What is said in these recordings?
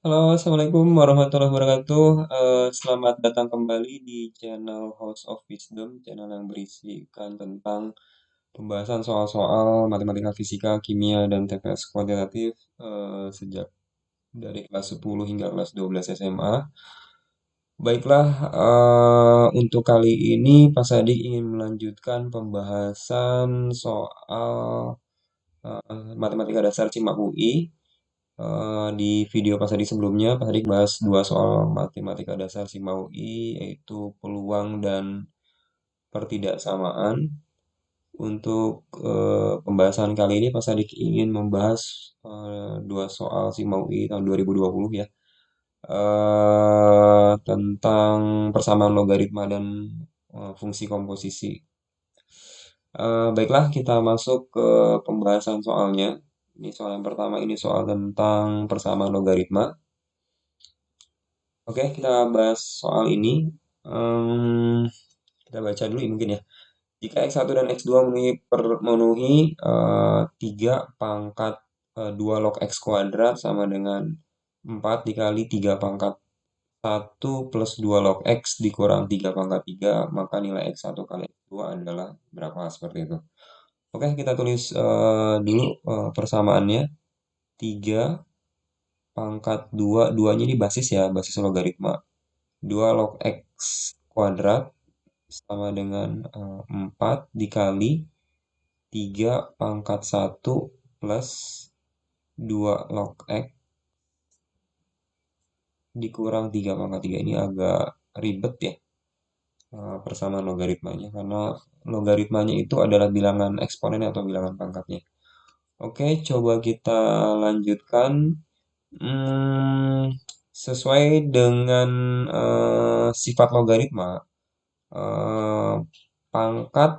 Halo, Assalamualaikum warahmatullahi wabarakatuh. Selamat datang kembali di channel House of Wisdom, channel yang berisikan tentang pembahasan soal-soal matematika, fisika, kimia, dan TPS kuantitatif sejak dari kelas 10 hingga kelas 12 SMA. Baiklah, untuk kali ini Pak Sadik ingin melanjutkan pembahasan soal matematika dasar Cimak UI. Di video Pak Sadik sebelumnya, Pak Sadik bahas dua soal matematika dasar Cimak UI, yaitu peluang dan pertidaksamaan. Untuk pembahasan kali ini, Pak Sadik ingin membahas dua soal Cimak UI tahun 2020 ya, tentang persamaan logaritma dan fungsi komposisi. Baiklah, kita masuk ke pembahasan soalnya. Ini soal yang pertama, ini soal tentang persamaan logaritma. Oke, kita bahas soal ini. Kita baca dulu mungkin ya. Jika X1 dan X2 memenuhi 3 pangkat 2 log X kuadrat sama dengan 4 dikali 3 pangkat 1 plus 2 log X dikurang 3 pangkat 3, maka nilai X1 kali X2 adalah berapa, seperti itu. Oke, kita tulis dulu persamaannya. 3 pangkat 2, 2-nya ini basis ya, basis logaritma. 2 log X kuadrat sama dengan 4 dikali 3 pangkat 1 plus 2 log X dikurang 3 pangkat 3. Ini agak ribet ya persamaan logaritmanya, karena logaritmanya itu adalah bilangan eksponen atau bilangan pangkatnya. Oke, coba kita lanjutkan. Sesuai dengan sifat logaritma, pangkat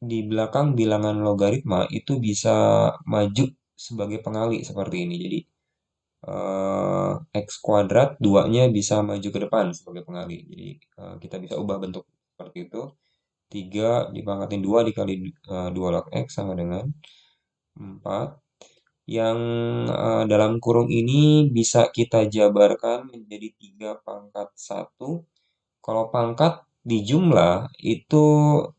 di belakang bilangan logaritma itu bisa maju sebagai pengali seperti ini. Jadi X kuadrat 2-nya bisa maju ke depan sebagai pengali. Jadi kita bisa ubah bentuk seperti itu. 3 dipangkatin 2 dikali 2 log X sama dengan 4. Yang dalam kurung ini bisa kita jabarkan menjadi 3 pangkat 1. Kalau pangkat di jumlah itu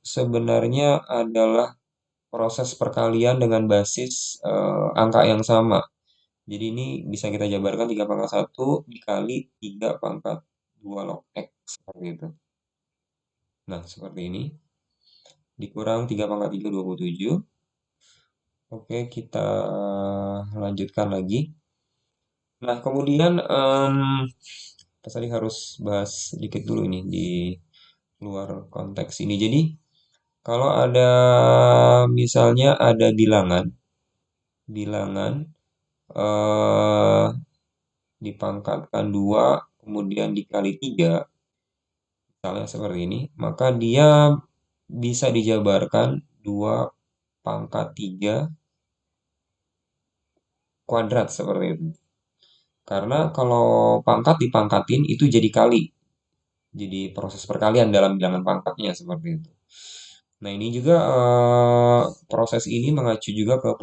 sebenarnya adalah proses perkalian dengan basis angka yang sama. Jadi ini bisa kita jabarkan 3 pangkat 1 dikali 3 pangkat 2 log X, seperti itu. Nah, seperti ini. Dikurang 3 pangkat 3, 27. Oke, kita lanjutkan lagi. Nah, kemudian Pak Sadi harus bahas sedikit dulu ini di luar konteks ini. Jadi, kalau ada misalnya ada bilangan eh, dipangkatkan 2, kemudian dikali 3, misalnya seperti ini, maka dia bisa dijabarkan 2 pangkat 3 kuadrat seperti itu. Karena kalau pangkat dipangkatin itu jadi kali. Jadi proses perkalian dalam bilangan pangkatnya seperti itu. Nah, ini juga proses ini mengacu juga ke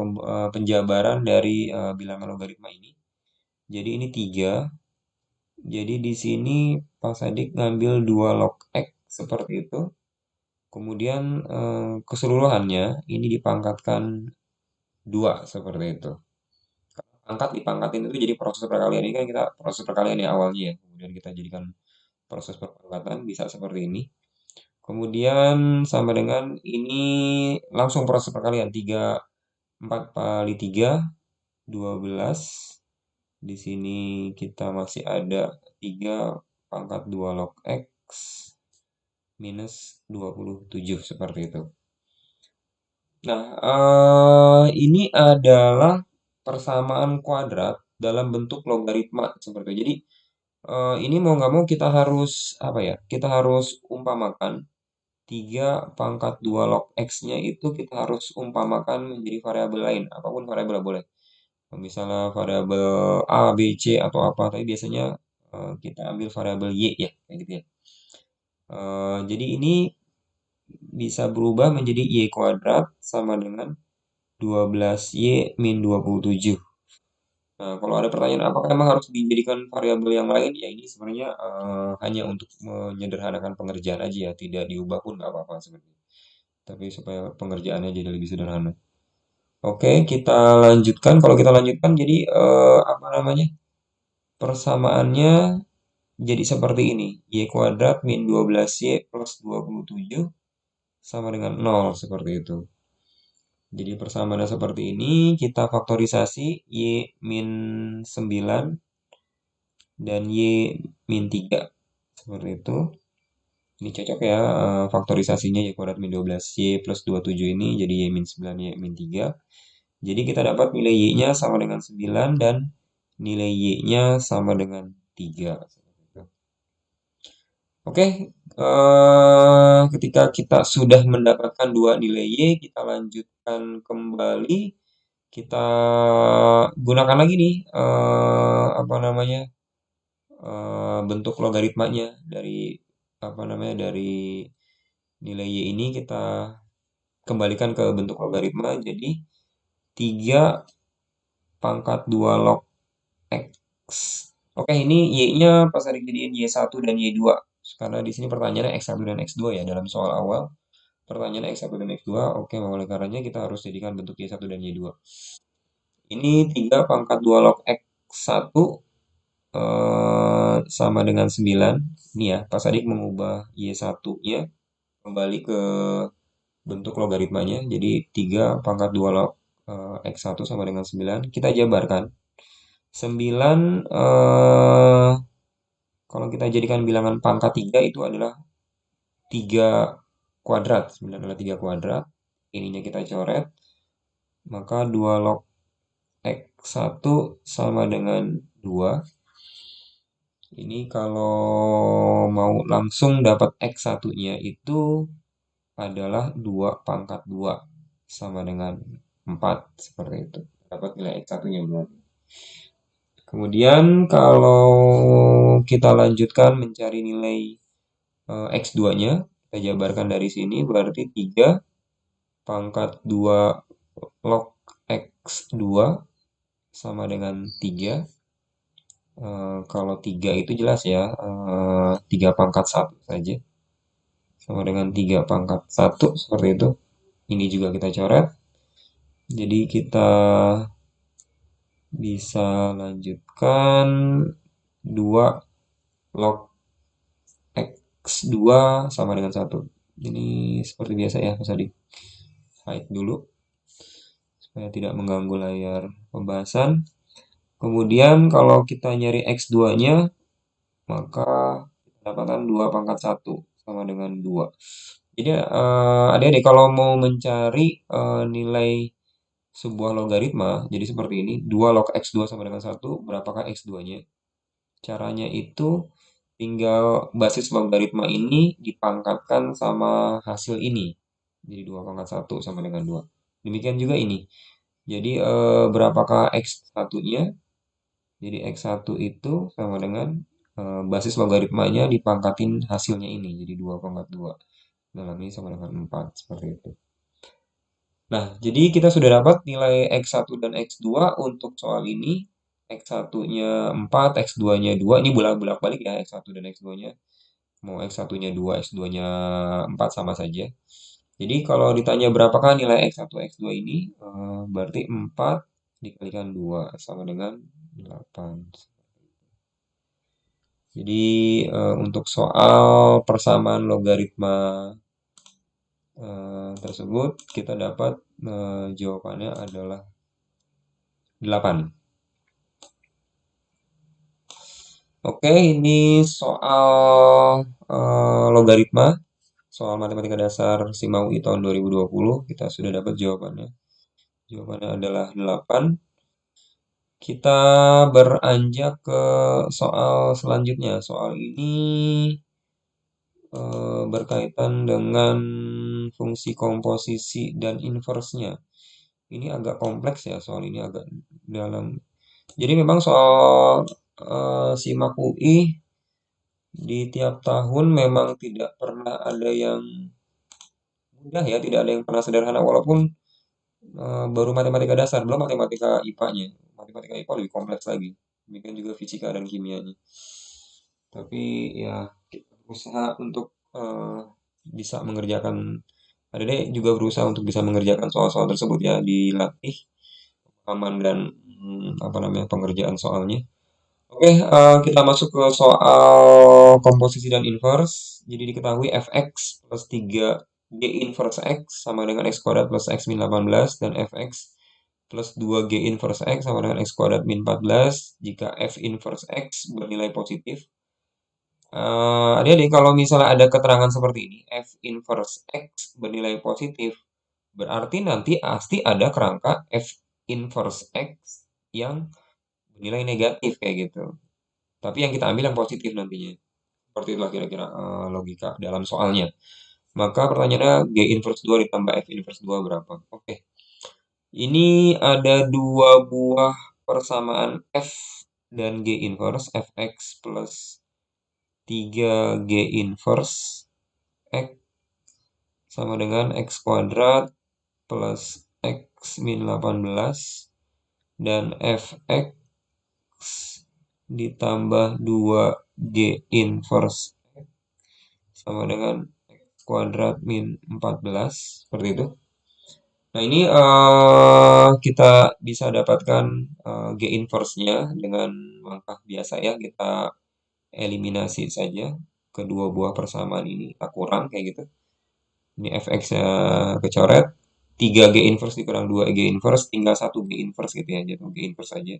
penjabaran dari bilangan logaritma ini. Jadi ini 3. Jadi di sini Pak Sadik ngambil 2 log X seperti itu. Kemudian keseluruhannya ini dipangkatkan 2 seperti itu. Pangkat dipangkatin itu jadi proses perkalian. Ini kan kita proses perkalian ya awalnya ya. Kemudian kita jadikan proses perpangkatan bisa seperti ini. Kemudian sama dengan ini langsung proses perkalian. 3, 4 kali 3, 12. Di sini kita masih ada 3 pangkat 2 log X minus 27 seperti itu. Nah, ini adalah persamaan kuadrat dalam bentuk logaritma seperti itu. Jadi, ini mau nggak mau kita harus apa ya? Kita harus umpamakan 3 pangkat 2 log X-nya itu kita harus umpamakan menjadi variabel lain, apapun variabel boleh. Misalnya variabel A, B, C atau apa, tapi biasanya kita ambil variabel Y ya, kayak gitu ya. Jadi ini bisa berubah menjadi Y kuadrat sama dengan 12Y min 27. Nah, kalau ada pertanyaan apakah emang harus dijadikan variabel yang lain? Ya ini sebenarnya hanya untuk menyederhanakan pengerjaan aja ya, tidak diubah pun nggak apa-apa sebenarnya. Tapi supaya pengerjaannya jadi lebih sederhana. Oke, kita lanjutkan. Kalau kita lanjutkan, jadi apa namanya? Persamaannya jadi seperti ini. Y kuadrat min 12Y plus 27 sama dengan 0 seperti itu. Jadi persamaannya seperti ini, kita faktorisasi Y min 9 dan Y min 3. Seperti itu. Ini cocok ya faktorisasinya Y kuadrat min 12Y plus 27 ini jadi Y min 9, Y min 3. Jadi kita dapat nilai Y-nya sama dengan 9 dan nilai Y-nya sama dengan 3. Oke, ketika kita sudah mendapatkan dua nilai Y, kita lanjutkan kembali. Kita gunakan lagi nih, apa namanya, bentuk logaritmanya dari apa namanya dari nilai Y ini kita kembalikan ke bentuk logaritma. Jadi 3 pangkat 2 log X. Oke, ini Y-nya pas tadi jadiin Y1 dan Y2. Karena di sini pertanyaannya X1 dan X2 ya dalam soal awal. Pertanyaannya X1 dan X2. Oke, oleh karenanya kita harus jadikan bentuk Y1 dan Y2. Ini 3 pangkat 2 log X1 sama dengan 9. Ini ya, pas tadi mengubah Y1-nya kembali ke bentuk logaritmanya. Jadi 3 pangkat 2 log X1 sama dengan 9. Kita jabarkan. 9 kalau kita jadikan bilangan pangkat 3 itu adalah 3 kuadrat. 9 adalah 3 kuadrat. Ininya kita coret. Maka 2 log X1 sama dengan 2. Ini kalau mau langsung dapat X1-nya itu adalah 2 pangkat 2 sama dengan 4 seperti itu. Dapat nilai X1-nya berarti. Kemudian kalau kita lanjutkan mencari nilai X2-nya, kita jabarkan dari sini berarti 3 pangkat 2 log X2 sama dengan 3. Kalau 3 itu jelas ya, 3 pangkat 1 saja. Sama dengan 3 pangkat 1 seperti itu. Ini juga kita coret. Jadi kita bisa lanjutkan 2 log X2 sama dengan 1. Ini seperti biasa ya, Mas Adi. Hide dulu supaya tidak mengganggu layar pembahasan. Kemudian kalau kita nyari X2-nya, maka kita dapatkan 2 pangkat 1 sama dengan 2. Jadi adik-adik kalau mau mencari nilai sebuah logaritma, jadi seperti ini, 2 log X2 sama dengan 1, berapakah X2-nya? Caranya itu tinggal basis logaritma ini dipangkatkan sama hasil ini. Jadi 2 pangkat 1 sama dengan 2. Demikian juga ini. Jadi berapakah X1-nya? Jadi X1 itu sama dengan basis logaritmanya dipangkatin hasilnya ini. Jadi 2 pangkat 2. Dalam ini sama dengan 4. Seperti itu. Nah, jadi kita sudah dapat nilai X1 dan X2 untuk soal ini. X1-nya 4, X2-nya 2. Ini bolak-balik ya X1 dan X2-nya. Mau X1-nya 2, X2-nya 4 sama saja. Jadi kalau ditanya berapakah nilai X1, X2 ini, berarti 4 dikalikan 2 sama dengan 8. Jadi untuk soal persamaan logaritma tersebut kita dapat jawabannya adalah 8. Oke, ini soal logaritma, soal matematika dasar SIMAU UI tahun 2020. Kita sudah dapat jawabannya. Jawabannya adalah 8. Kita beranjak ke soal selanjutnya. Soal ini berkaitan dengan fungsi komposisi dan inversnya. Ini agak kompleks ya, soal ini agak dalam. Jadi memang soal SIMAK UI di tiap tahun memang tidak pernah ada yang mudah ya, tidak ada yang pernah sederhana walaupun baru matematika dasar, belum matematika IPA-nya. Matematika IPA lebih kompleks lagi. Demikian juga fisika dan kimianya. Tapi ya kita berusaha untuk bisa mengerjakan. Adek juga berusaha untuk bisa mengerjakan soal-soal tersebut ya, dilatih pemahaman dan apa namanya pengerjaan soalnya. Oke, kita masuk ke soal komposisi dan inverse. Jadi diketahui fx plus 3 g inverse x sama dengan x kuadrat plus x min 18 dan fx plus 2 g inverse x sama dengan x kuadrat min 14 jika f inverse x bernilai positif. Adik-adik, kalau misalnya ada keterangan seperti ini, f inverse x bernilai positif, berarti nanti pasti ada kerangka f inverse x yang bernilai negatif kayak gitu. Tapi yang kita ambil yang positif nantinya. Seperti itulah kira-kira logika dalam soalnya. Maka pertanyaannya G inverse 2 ditambah F inverse 2 berapa? Oke. Ini ada dua buah persamaan F dan G inverse. Fx plus 3G inverse X sama dengan X kuadrat plus X min 18 dan Fx ditambah 2G inverse sama dengan X kuadrat min 14 seperti itu. Nah ini kita bisa dapatkan G inverse-nya dengan langkah biasa ya, kita eliminasi saja kedua buah persamaan ini, kita kurang kayak gitu. Ini fx-nya kecoret, 3G inverse dikurang 2G inverse, tinggal 1G inverse gitu ya, jadi G inverse saja.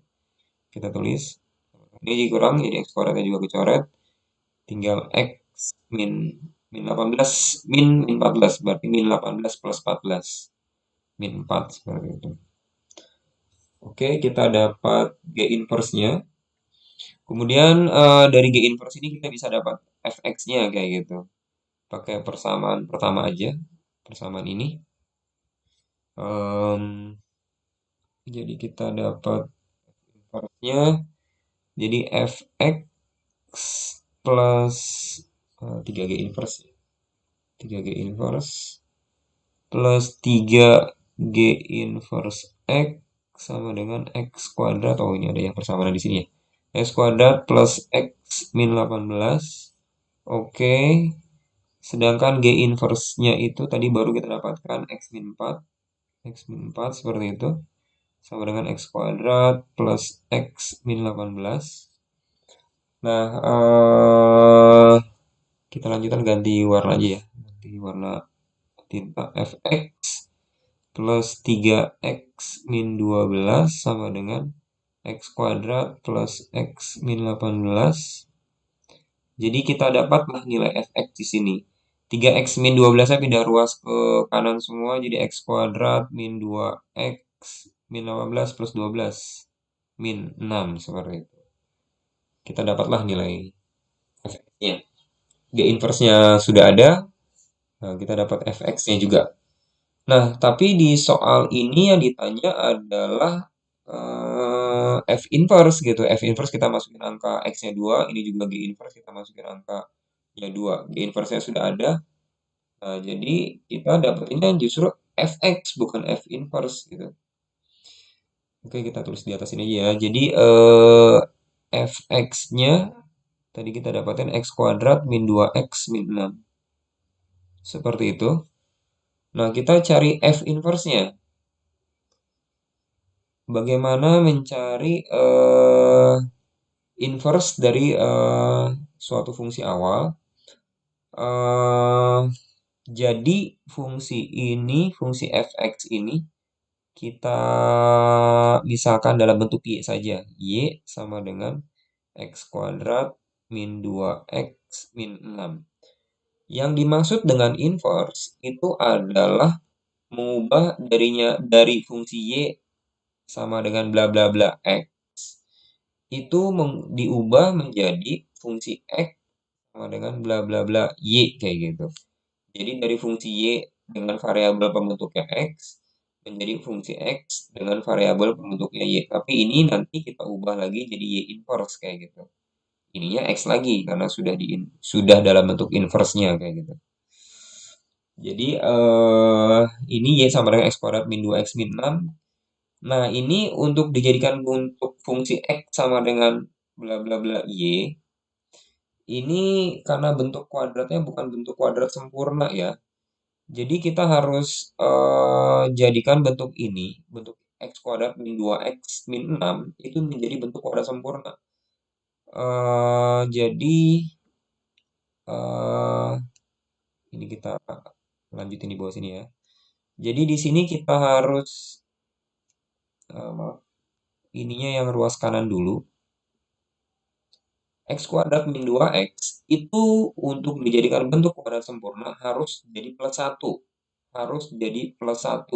Kita tulis, ini dikurang, jadi X kuadratnya juga kecoret, tinggal X min 18 min 14 berarti min 18 plus 14 min 4 seperti itu. Oke, kita dapat G inverse-nya. Kemudian dari G inverse ini kita bisa dapat fx-nya kayak gitu. Pakai persamaan pertama aja, persamaan ini. Jadi kita dapat inverse-nya. Jadi fx plus 3G inverse. 3G inverse plus 3G inverse X sama dengan X kuadrat. Oh, ini ada yang persamaan di sini ya. X kuadrat plus X min 18. Oke. Sedangkan G inverse-nya itu tadi baru kita dapatkan X min 4. X min 4 seperti itu. Sama dengan X kuadrat plus X min 18. Nah, kita lanjutkan ganti warna aja ya. Ganti warna tinta fx plus 3x min 12 sama dengan x kuadrat plus x min 18. Jadi kita dapatlah nilai fx di sini. 3x min 12-nya pindah ruas ke kanan semua, jadi x kuadrat min 2x min 18 plus 12 min 6 seperti itu. Kita dapatlah nilai fx-nya. G inverse-nya sudah ada, nah, kita dapat fx-nya juga. Nah, tapi di soal ini yang ditanya adalah F inverse gitu. F inverse kita masukin angka X-nya 2, ini juga G inverse kita masukin angkanya 2. G inverse-nya sudah ada. Nah, jadi kita dapetinnya justru Fx bukan F inverse gitu. Oke, kita tulis di atas ini aja ya. Jadi Fx-nya tadi kita dapatin X kuadrat min 2X min 6. Seperti itu. Nah, kita cari F inverse-nya. Bagaimana mencari inverse dari suatu fungsi awal. Jadi fungsi ini, fungsi fx ini kita misalkan dalam bentuk y saja. Y sama dengan x kuadrat min 2x min 6. Yang dimaksud dengan inverse itu adalah mengubah dari fungsi y sama dengan bla bla bla x itu diubah menjadi fungsi x sama dengan bla bla bla y kayak gitu. Jadi dari fungsi y dengan variabel pembentuknya x menjadi fungsi x dengan variabel pembentuknya y. Tapi ini nanti kita ubah lagi jadi y inverse kayak gitu. Ininya x lagi karena sudah dalam bentuk inverse-nya kayak gitu. Jadi ini Y sama dengan X kuadrat min 2X min 6. Nah, ini untuk dijadikan untuk fungsi X sama dengan bla bla bla Y, ini karena bentuk kuadratnya bukan bentuk kuadrat sempurna ya. Jadi kita harus jadikan bentuk ini, bentuk X kuadrat min 2X min 6 itu menjadi bentuk kuadrat sempurna. Jadi eh ini kita lanjutin di bawah sini ya. Jadi di sini kita harus maaf, ininya yang ruas kanan dulu. X kuadrat min 2X itu untuk dijadikan bentuk kuadrat sempurna harus jadi plus 1. Harus jadi plus 1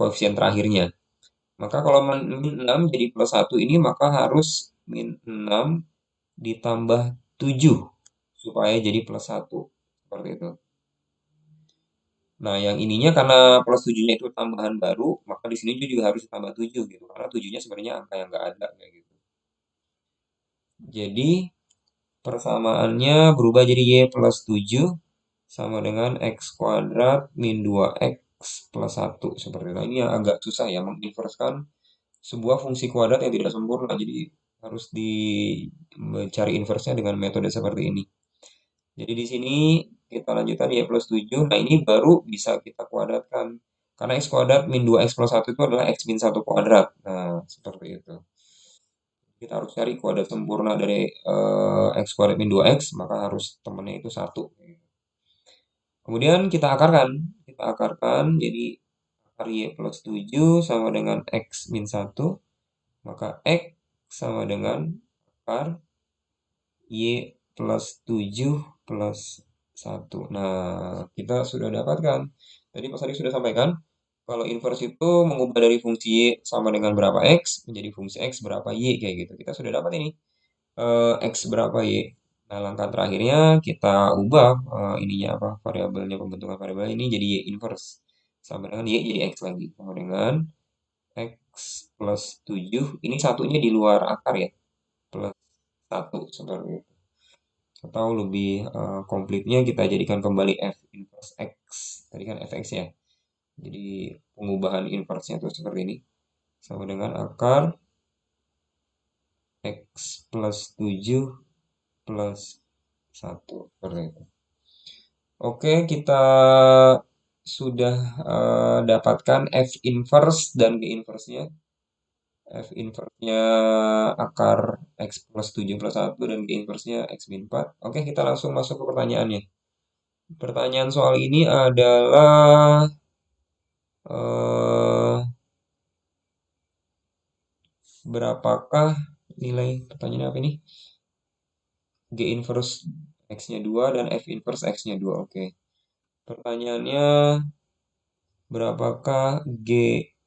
koefisien terakhirnya. Maka kalau min 6 jadi plus 1 ini maka harus min 6 ditambah 7 supaya jadi plus 1. Seperti itu. Nah, yang ininya karena plus 7-nya itu tambahan baru, maka di sini juga harus ditambah 7 gitu. Karena 7-nya sebenarnya angka yang nggak ada kayak gitu. Jadi persamaannya berubah jadi Y plus 7 sama dengan X kuadrat min 2X plus 1. Seperti itu. Ini yang agak susah ya, menginverskan sebuah fungsi kuadrat yang tidak sempurna. Jadi harus mencari inversnya dengan metode seperti ini. Jadi di sini kita lanjutkan Y plus 7. Nah, ini baru bisa kita kuadratkan. Karena X kuadrat min 2X plus 1 itu adalah X min 1 kuadrat. Nah, seperti itu. Kita harus cari kuadrat sempurna dari X kuadrat min 2X, maka harus temennya itu 1. Kemudian kita akarkan. Kita akarkan, jadi akar Y plus 7 sama dengan X min 1. Maka X sama dengan akar Y plus 7 plus 1. Nah, kita sudah dapatkan. Tadi Mas Adi sudah sampaikan, kalau inverse itu mengubah dari fungsi Y sama dengan berapa X, menjadi fungsi X berapa Y, kayak gitu. Kita sudah dapat ini, X berapa Y. Nah, langkah terakhirnya kita ubah ininya apa, variabelnya, pembentukan variabel ini jadi Y inverse. Sama dengan Y jadi X lagi. Sama dengan X plus 7, ini satunya di luar akar ya, plus 1, seperti itu. Atau lebih komplitnya kita jadikan kembali f inverse x. Tadi kan fx ya. Jadi pengubahan inverse-nya itu seperti ini. Sama dengan akar x plus 7 plus 1. Seperti itu. Oke, kita sudah dapatkan f inverse dan g inverse-nya. F inverse-nya akar x plus 7 plus 1 dan g inverse-nya x min 4. Oke, kita langsung masuk ke pertanyaannya. Pertanyaan soal ini adalah eh, berapakah nilai, pertanyaannya apa ini? G inverse X-nya 2 dan F inverse X-nya 2. Oke. Pertanyaannya, berapakah G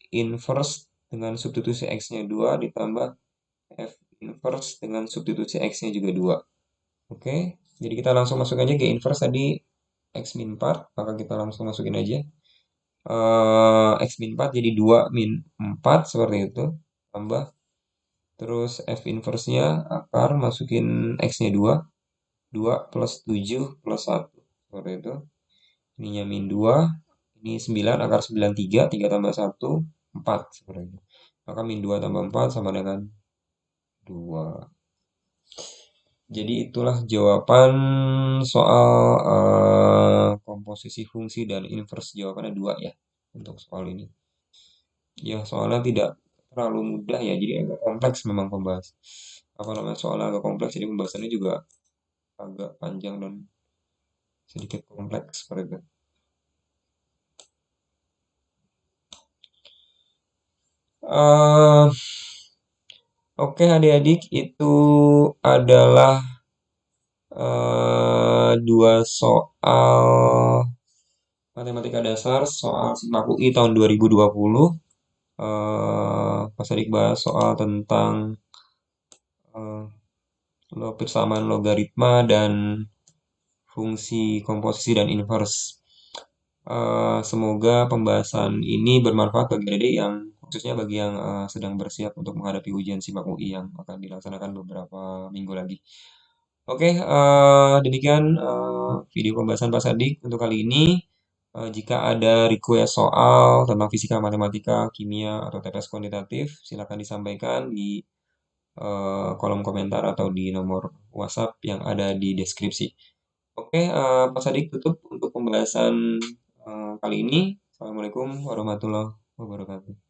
inverse dengan substitusi X-nya 2 ditambah F inverse dengan substitusi X-nya juga 2. Oke. Jadi kita langsung masuk aja G inverse tadi X min 4, maka kita langsung masukin aja. X min 4 jadi 2 min 4 seperti itu. Tambah. Terus F inverse-nya akar masukin X-nya 2. 2 plus 7 plus 1. Seperti itu. Ininya min 2. Ini 9, akar 9 3. 3 tambah 1, 4. Seperti itu. Maka min 2 tambah 4 sama dengan 2. Jadi itulah jawaban soal komposisi fungsi dan inverse. Jawabannya 2 ya untuk soal ini. Ya, soalnya tidak terlalu mudah ya, jadi agak kompleks memang pembahas. Apa namanya, soalnya agak kompleks, jadi pembahasannya juga agak panjang dan sedikit kompleks seperti itu. Eh, Oke adik-adik, itu adalah dua soal matematika dasar soal SIMAK UI tahun 2020. Pas adik bahas soal tentang eh, persamaan logaritma dan fungsi komposisi dan inverse. Semoga pembahasan ini bermanfaat bagi adik yang khususnya bagi yang sedang bersiap untuk menghadapi ujian SIMAK UI yang akan dilaksanakan beberapa minggu lagi. Oke, demikian video pembahasan Pak Sadik untuk kali ini. Jika ada request soal tentang fisika, matematika, kimia, atau TPS kuantitatif, silakan disampaikan di kolom komentar atau di nomor WhatsApp yang ada di deskripsi. Oke, Pak Sadik tutup untuk pembahasan kali ini. Assalamualaikum warahmatullahi wabarakatuh.